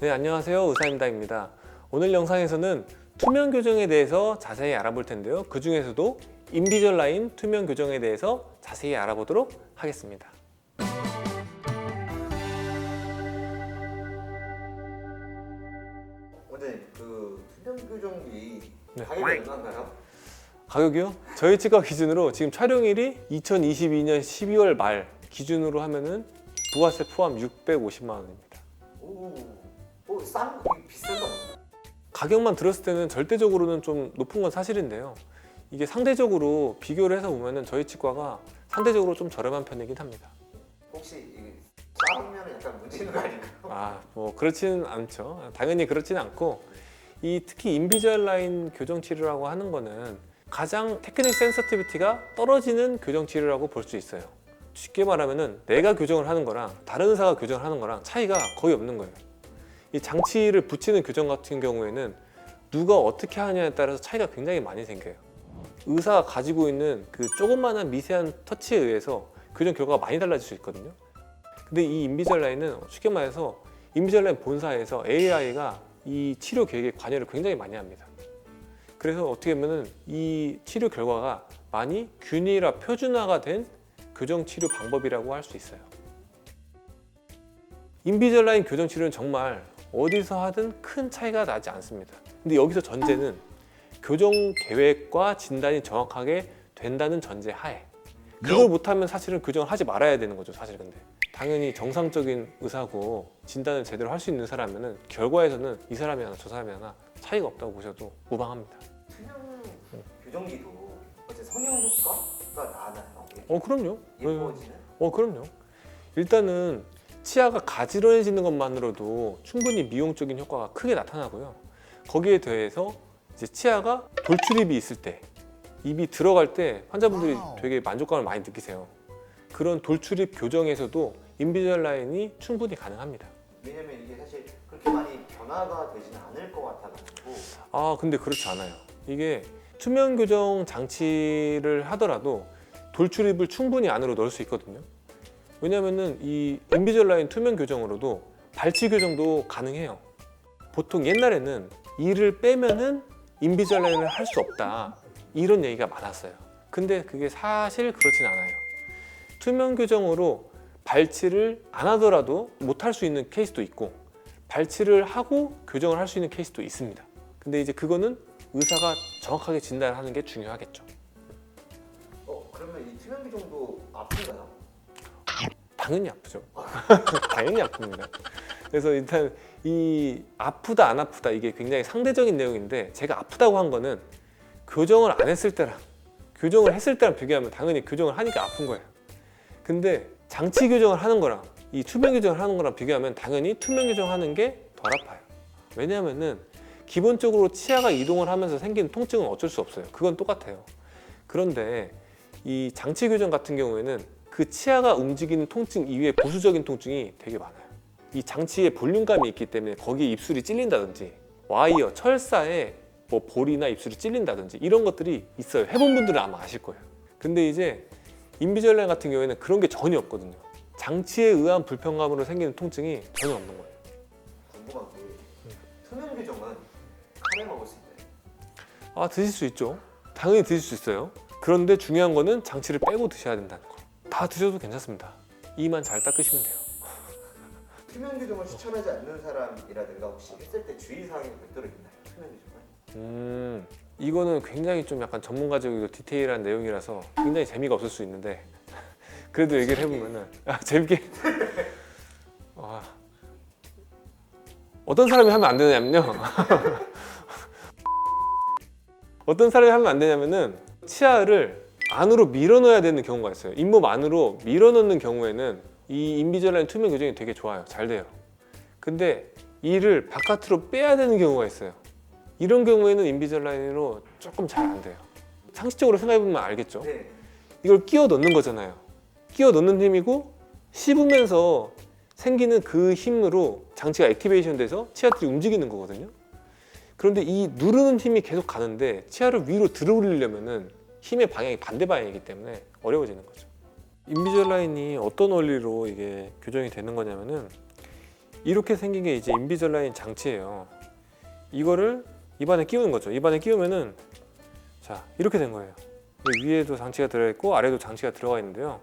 네, 안녕하세요. 의사임당입니다. 오늘 영상에서는 투명 교정에 대해서 자세히 알아볼 텐데요. 그 중에서도 인비절라인 투명 교정에 대해서 자세히 알아보도록 하겠습니다. 원장님, 그 투명 교정기 네. 가격이 얼마인가요? 가격이요? 저희 치과 기준으로 지금 촬영일이 2022년 12월 말 기준으로 하면은 부가세 포함 650만 원입니다. 싼 비싼가 보다. 가격만 들었을 때는 절대적으로는 좀 높은 건 사실인데요. 이게 상대적으로 비교를 해서 보면은 저희 치과가 상대적으로 좀 저렴한 편이긴 합니다. 혹시 이게 싸면 약간 문제 있는 거 아닌가요? 뭐 그렇지는 않죠. 당연히 그렇지는 않고 이 특히 인비절라인 교정 치료라고 하는 거는 가장 테크닉 센서티비티가 떨어지는 교정 치료라고 볼 수 있어요. 쉽게 말하면은 내가 교정을 하는 거랑 다른 의사가 교정을 하는 거랑 차이가 거의 없는 거예요. 이 장치를 붙이는 교정 같은 경우에는 누가 어떻게 하냐에 따라서 차이가 굉장히 많이 생겨요. 의사가 가지고 있는 그 조그마한 미세한 터치에 의해서 교정 결과가 많이 달라질 수 있거든요. 근데 이 인비절라인은 쉽게 말해서 인비절라인 본사에서 AI가 이 치료 계획에 관여를 굉장히 많이 합니다. 그래서 어떻게 보면은 이 치료 결과가 많이 균일화, 표준화가 된 교정 치료 방법이라고 할 수 있어요. 인비절라인 교정 치료는 정말 어디서 하든 큰 차이가 나지 않습니다. 근데 여기서 전제는 교정 계획과 진단이 정확하게 된다는 전제 하에 그걸 못하면 사실은 교정을 하지 말아야 되는 거죠. 사실 근데 당연히 정상적인 의사고 진단을 제대로 할 수 있는 사람이면 결과에서는 이 사람이 하나 저 사람이 하나 차이가 없다고 보셔도 무방합니다. 투명 교정기도 어째 성형 효과가 나나요? 그럼요. 예뻐지는? 그럼요. 일단은 치아가 가지런해지는 것만으로도 충분히 미용적인 효과가 크게 나타나고요. 거기에 더해서 이제 치아가 돌출입이 있을 때, 입이 들어갈 때 환자분들이 되게 만족감을 많이 느끼세요. 그런 돌출입 교정에서도 인비절라인이 충분히 가능합니다. 왜냐면 이게 사실 그렇게 많이 변화가 되지는 않을 것 같아가지고. 근데 그렇지 않아요. 이게 투명 교정 장치를 하더라도 돌출입을 충분히 안으로 넣을 수 있거든요. 왜냐면은 이 인비절라인 투명 교정으로도 발치 교정도 가능해요. 보통 옛날에는 이를 빼면은 인비절라인을 할 수 없다 이런 얘기가 많았어요. 근데 그게 사실 그렇진 않아요. 투명 교정으로 발치를 안 하더라도 못 할 수 있는 케이스도 있고 발치를 하고 교정을 할 수 있는 케이스도 있습니다. 근데 이제 그거는 의사가 정확하게 진단하는 게 중요하겠죠. 그러면 이 투명 교정도 아픈가요? 당연히 아프죠. 당연히 아픕니다. 그래서 일단 이 아프다 안 아프다 이게 굉장히 상대적인 내용인데 제가 아프다고 한 거는 교정을 안 했을 때랑 교정을 했을 때랑 비교하면 당연히 교정을 하니까 아픈 거예요. 근데 장치 교정을 하는 거랑 이 투명 교정을 하는 거랑 비교하면 당연히 투명 교정하는 게 덜 아파요. 왜냐하면은 기본적으로 치아가 이동을 하면서 생기는 통증은 어쩔 수 없어요. 그건 똑같아요. 그런데 이 장치 교정 같은 경우에는 그 치아가 움직이는 통증 이외에 부수적인 통증이 되게 많아요. 이 장치에 볼륨감이 있기 때문에 거기에 입술이 찔린다든지 와이어, 철사에 뭐 볼이나 입술이 찔린다든지 이런 것들이 있어요. 해본 분들은 아마 아실 거예요. 근데 이제 인비절라인 같은 경우에는 그런 게 전혀 없거든요. 장치에 의한 불편감으로 생기는 통증이 전혀 없는 거예요. 궁금한 게 투명 교정은 카레 먹을 수 있나요? 드실 수 있죠. 당연히 드실 수 있어요. 그런데 중요한 거는 장치를 빼고 드셔야 된다는 거. 다 드셔도 괜찮습니다. 이만 잘 닦으시면 돼요. 투명 교정을 추천하지 않는 사람이라든가 혹시 했을 때 주의사항이 별도로 있나요? 투명 교정은? 이거는 굉장히 좀 약간 전문가적이고 디테일한 내용이라서 굉장히 재미가 없을 수 있는데 그래도 얘기를 해보면은 재밌게 어떤 사람이 하면 안 되냐면요. 어떤 사람이 하면 안 되냐면은 치아를 안으로 밀어넣어야 되는 경우가 있어요. 잇몸 안으로 밀어넣는 경우에는 이 인비절라인 투명 교정이 되게 좋아요. 잘 돼요. 근데 이를 바깥으로 빼야 되는 경우가 있어요. 이런 경우에는 인비절라인으로 조금 잘 안 돼요. 상식적으로 생각해보면 알겠죠? 네. 이걸 끼워 넣는 거잖아요. 끼워 넣는 힘이고 씹으면서 생기는 그 힘으로 장치가 액티베이션 돼서 치아들이 움직이는 거거든요. 그런데 이 누르는 힘이 계속 가는데 치아를 위로 들어 올리려면은 힘의 방향이 반대 방향이기 때문에 어려워지는 거죠. 인비절라인이 어떤 원리로 이게 교정이 되는 거냐면은 이렇게 생긴 게 이제 인비절라인 장치예요. 이거를 입안에 끼우는 거죠. 입안에 끼우면은 자 이렇게 된 거예요. 위에도 장치가 들어있고 아래도 장치가 들어가 있는데요.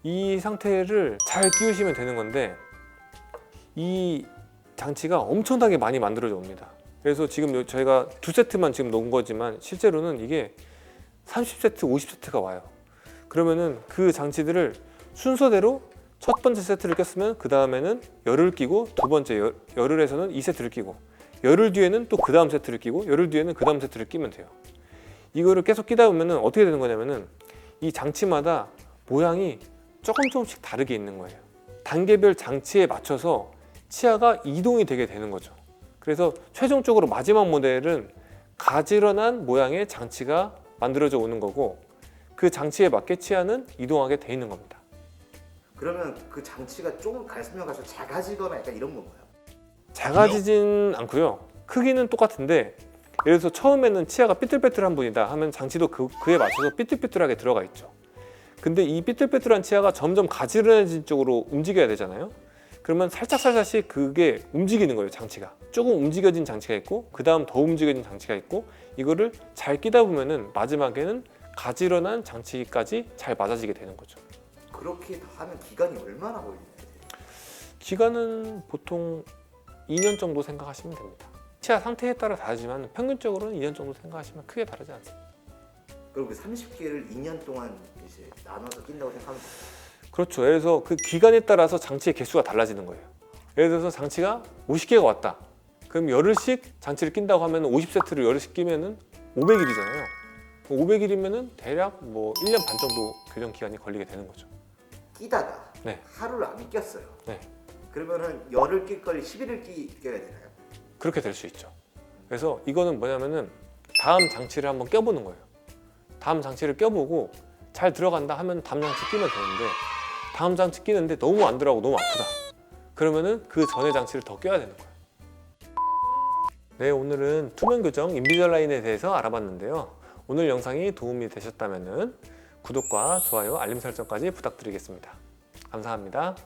이 상태를 잘 끼우시면 되는 건데 이 장치가 엄청나게 많이 만들어져 옵니다. 그래서 지금 저희가 2세트만 지금 놓은 거지만 실제로는 이게 30세트, 50세트가 와요. 그러면은 그 장치들을 순서대로 첫 번째 세트를 꼈으면 그 다음에는 열을 끼고 두 번째 열흘에서는 2세트를 끼고 열흘 뒤에는 또 그 다음 세트를 끼고 열흘 뒤에는 그 다음 세트를 끼면 돼요. 이거를 계속 끼다 보면은 어떻게 되는 거냐면은 이 장치마다 모양이 조금씩 다르게 있는 거예요. 단계별 장치에 맞춰서 치아가 이동이 되게 되는 거죠. 그래서 최종적으로 마지막 모델은 가지런한 모양의 장치가 만들어져 오는 거고 그 장치에 맞게 치아는 이동하게 돼 있는 겁니다. 그러면 그 장치가 조금 갈수면 갈수록 작아지거나 약간 이런 건가요? 작아지진 않고요. 크기는 똑같은데 예를 들어서 처음에는 치아가 삐뚤빼뚤한 분이다 하면 장치도 그에 맞춰서 삐뚤빼뚤하게 들어가 있죠. 근데 이 삐뚤빼뚤한 치아가 점점 가지런해진 쪽으로 움직여야 되잖아요. 그러면 살짝씩 그게 움직이는 거예요. 장치가 조금 움직여진 장치가 있고 그 다음 더 움직여진 장치가 있고 이거를 잘 끼다 보면은 마지막에는 가지런한 장치까지 잘 맞아지게 되는 거죠. 그렇게 다 하면 기간이 얼마나 걸리나요? 기간은 보통 2년 정도 생각하시면 됩니다. 치아 상태에 따라 다르지만 평균적으로는 2년 정도 생각하시면 크게 다르지 않습니다. 그럼 그 30개를 2년 동안 이제 나눠서 낀다고 생각하면 돼요? 그렇죠. 예를 들어서 그 기간에 따라서 장치의 개수가 달라지는 거예요. 예를 들어서 장치가 50개가 왔다. 그럼 열흘씩 장치를 낀다고 하면 50세트를 열흘씩 끼면은 500일이잖아요. 500일이면은 대략 뭐 1년 반 정도 교정 기간이 걸리게 되는 거죠. 끼다가 네. 하루를 안 꼈어요. 네. 그러면은 열흘 낄 걸 11일 끼겨야 되나요? 그렇게 될 수 있죠. 그래서 이거는 뭐냐면은 다음 장치를 한번 껴보는 거예요. 다음 장치를 껴보고 잘 들어간다 하면 다음 장치 끼면 되는데 다음 장치 끼는데 너무 안 들어가고 너무 아프다. 그러면은 그 전에 장치를 더 껴야 되는 거예요. 네, 오늘은 투명 교정 인비절라인에 대해서 알아봤는데요. 오늘 영상이 도움이 되셨다면은 구독과 좋아요, 알림 설정까지 부탁드리겠습니다. 감사합니다.